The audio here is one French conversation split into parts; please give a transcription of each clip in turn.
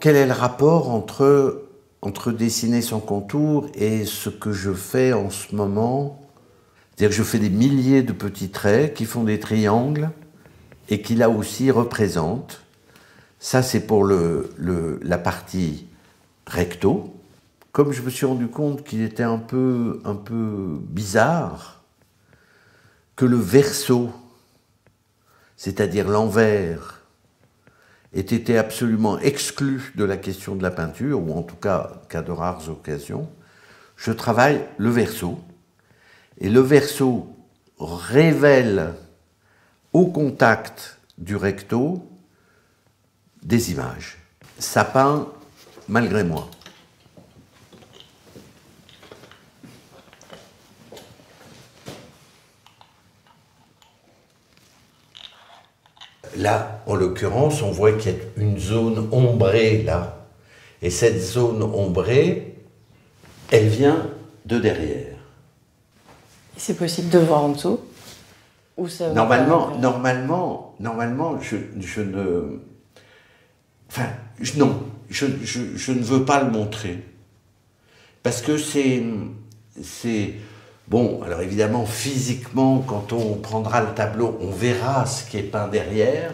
Quel est le rapport entre dessiner son contour et ce que je fais en ce moment? C'est-à-dire que je fais des milliers de petits traits qui font des triangles et qui là aussi représentent. Ça, c'est pour la partie recto. Comme je me suis rendu compte qu'il était un peu bizarre que le verso, c'est-à-dire l'envers, ait été absolument exclu de la question de la peinture, ou en tout cas de rares occasions, je travaille le verso. Et le verso révèle au contact du recto des images. Ça peint malgré moi. Là, en l'occurrence, on voit qu'il y a une zone ombrée là. Et cette zone ombrée, elle vient de derrière. C'est possible de voir en dessous? Ou ça Normalement, je ne... Enfin, non, je ne veux pas le montrer. Parce que c'est... Bon, alors évidemment, physiquement, quand on prendra le tableau, on verra ce qui est peint derrière.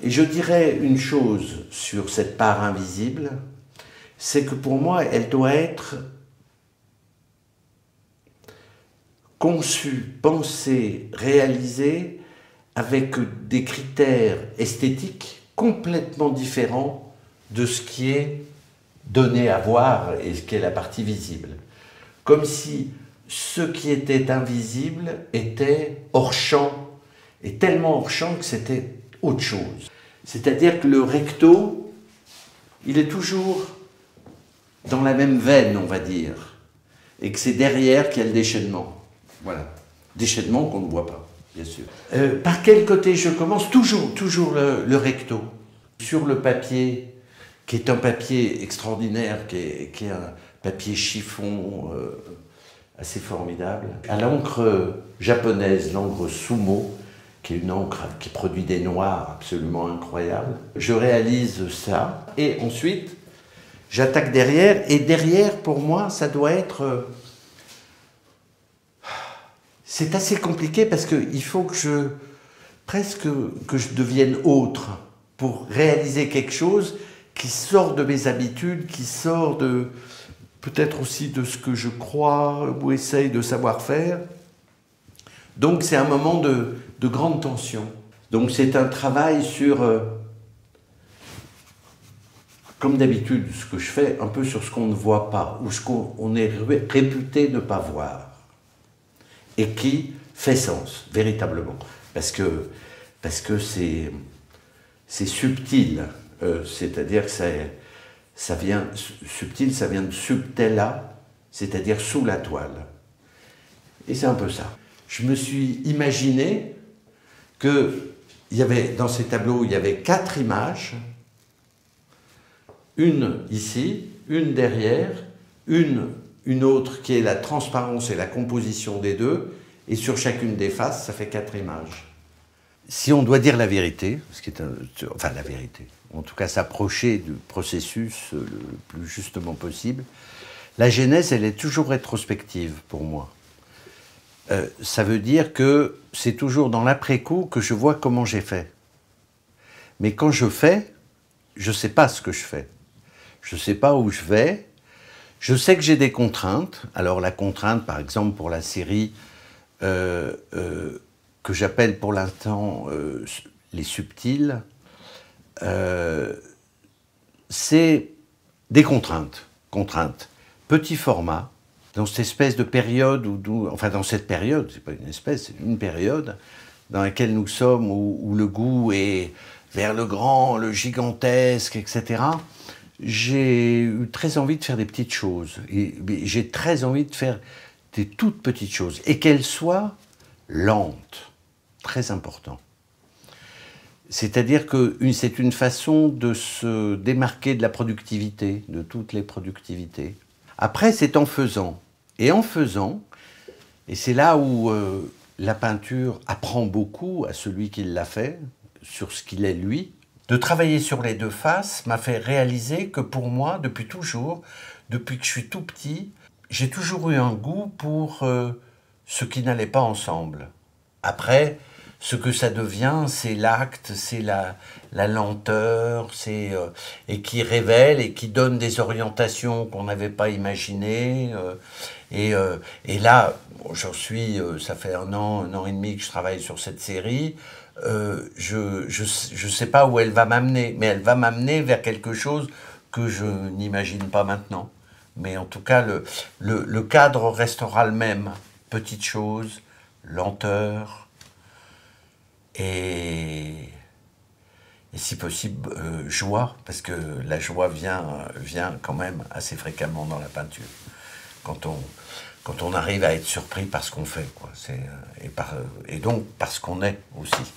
Et je dirais une chose sur cette part invisible, c'est que pour moi, elle doit être conçue, pensée, réalisée avec des critères esthétiques complètement différents de ce qui est donné à voir et ce qui est la partie visible. Comme si ce qui était invisible était hors champ, et tellement hors champ que c'était autre chose. C'est-à-dire que le recto, il est toujours dans la même veine, on va dire, et que c'est derrière qu'il y a le déchaînement. Voilà. Déchaînement qu'on ne voit pas, bien sûr. Par quel côté je commence? Toujours le recto. Sur le papier, qui est un papier extraordinaire, qui est un papier chiffon assez formidable. À l'encre japonaise, l'encre Sumo, qui est une encre qui produit des noirs absolument incroyables. Je réalise ça, et ensuite, j'attaque derrière, et derrière, pour moi, ça doit être... C'est assez compliqué parce qu'il faut que je devienne autre pour réaliser quelque chose qui sort de mes habitudes, qui sort de peut-être aussi de ce que je crois ou essaye de savoir faire. Donc c'est un moment de grande tension. Donc c'est un travail sur, comme d'habitude, ce que je fais, un peu sur ce qu'on ne voit pas, ou ce qu'on est réputé ne pas voir. Et qui fait sens, véritablement. Parce que c'est subtil, c'est-à-dire que ça vient de subtella, c'est-à-dire sous la toile. Et c'est un peu ça. Je me suis imaginé que dans ces tableaux, il y avait 4 images, une ici, une derrière, une autre qui est la transparence et la composition des deux, et sur chacune des faces, ça fait 4 images. Si on doit dire la vérité, enfin la vérité, en tout cas s'approcher du processus le plus justement possible, la genèse, elle est toujours rétrospective pour moi. Ça veut dire que c'est toujours dans l'après-coup que je vois comment j'ai fait. Mais quand je fais, je ne sais pas ce que je fais. Je ne sais pas où je vais. Je sais que j'ai des contraintes. Alors la contrainte, par exemple, pour la série que j'appelle pour l'instant les subtils, c'est des contraintes. Petit format, dans cette espèce de période, enfin dans cette période, c'est pas une espèce, c'est une période dans laquelle nous sommes, où le goût est vers le grand, le gigantesque, etc. J'ai eu très envie de faire des petites choses. Et j'ai très envie de faire des toutes petites choses. Et qu'elles soient lentes. Très important. C'est-à-dire que c'est une façon de se démarquer de la productivité, de toutes les productivités. Après, c'est en faisant. Et en faisant, et c'est là où la peinture apprend beaucoup à celui qui l'a fait, sur ce qu'il est lui, de travailler sur les deux faces m'a fait réaliser que pour moi, depuis toujours, depuis que je suis tout petit, j'ai toujours eu un goût pour ce qui n'allait pas ensemble. Après, ce que ça devient, c'est l'acte, c'est la lenteur, et qui révèle et qui donne des orientations qu'on n'avait pas imaginées. Et là, j'en suis, ça fait un an et demi que je travaille sur cette série. Je sais pas où elle va m'amener, mais elle va m'amener vers quelque chose que je n'imagine pas maintenant. Mais en tout cas, le cadre restera le même. Petites choses, lenteur, et si possible, joie, parce que la joie vient quand même assez fréquemment dans la peinture. Quand on arrive à être surpris par ce qu'on fait, quoi. Et donc par ce qu'on est aussi.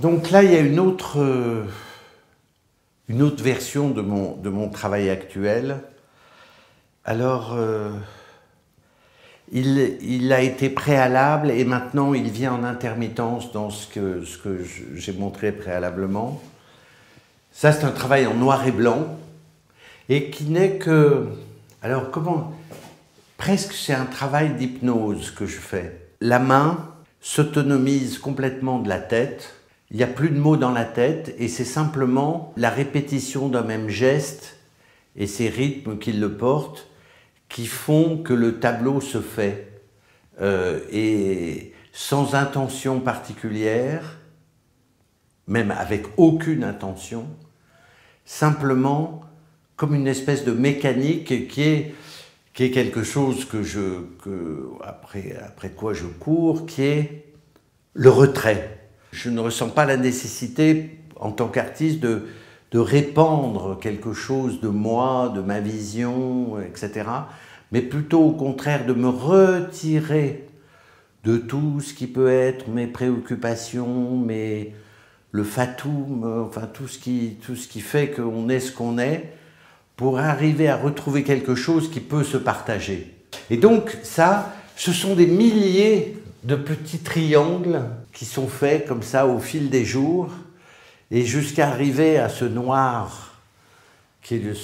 Donc là, il y a une autre version de mon travail actuel. Alors, il a été préalable et maintenant il vient en intermittence dans ce que j'ai montré préalablement. Ça, c'est un travail en noir et blanc et qui n'est que... Alors, presque c'est un travail d'hypnose que je fais. La main s'autonomise complètement de la tête. Il n'y a plus de mots dans la tête et c'est simplement la répétition d'un même geste et ces rythmes qui le portent qui font que le tableau se fait et sans intention particulière, même avec aucune intention, simplement comme une espèce de mécanique qui est quelque chose après quoi je cours, qui est le retrait. Je ne ressens pas la nécessité, en tant qu'artiste, de répandre quelque chose de moi, de ma vision, etc. Mais plutôt au contraire de me retirer de tout ce qui peut être mes préoccupations, le fatum, enfin tout ce qui fait qu'on est ce qu'on est, pour arriver à retrouver quelque chose qui peut se partager. Et donc ça, ce sont des milliers de petits triangles qui sont faits comme ça au fil des jours, et jusqu'à arriver à ce noir, qui est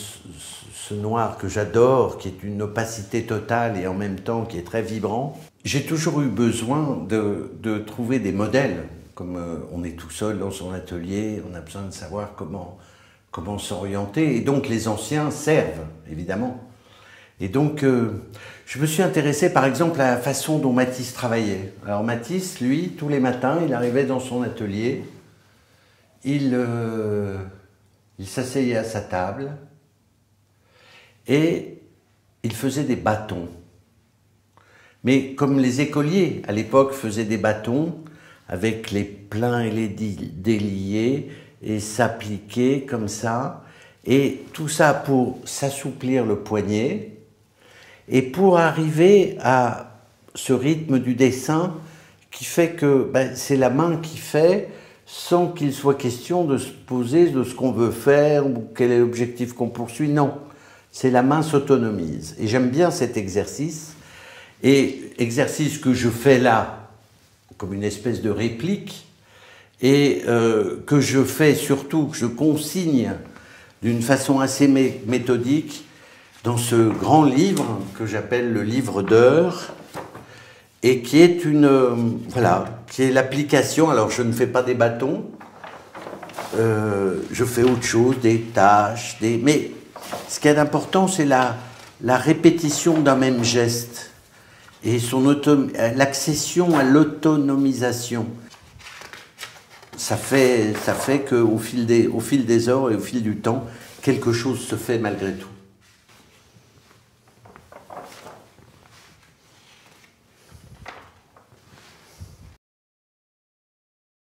ce noir que j'adore, qui est une opacité totale et en même temps qui est très vibrant. J'ai toujours eu besoin de trouver des modèles. Comme on est tout seul dans son atelier, on a besoin de savoir comment s'orienter. Et donc les anciens servent, évidemment. Et donc je me suis intéressé par exemple à la façon dont Matisse travaillait. Alors Matisse, lui, tous les matins, il arrivait dans son atelier, il s'asseyait à sa table et il faisait des bâtons. Mais comme les écoliers à l'époque faisaient des bâtons avec les pleins et les déliés et s'appliquaient comme ça, et tout ça pour s'assouplir le poignet et pour arriver à ce rythme du dessin qui fait que c'est la main qui fait sans qu'il soit question de se poser de ce qu'on veut faire ou quel est l'objectif qu'on poursuit. Non, c'est la main s'autonomise. Et j'aime bien cet exercice. Et exercice que je fais là, comme une espèce de réplique, et que je fais surtout, que je consigne d'une façon assez méthodique dans ce grand livre que j'appelle le livre d'heures, et qui est qui est l'application. Alors je ne fais pas des bâtons, je fais autre chose, des tâches, mais ce qui est important, c'est la répétition d'un même geste et l'accession à l'autonomisation. Ça fait qu'au fil des heures et au fil du temps, quelque chose se fait malgré tout.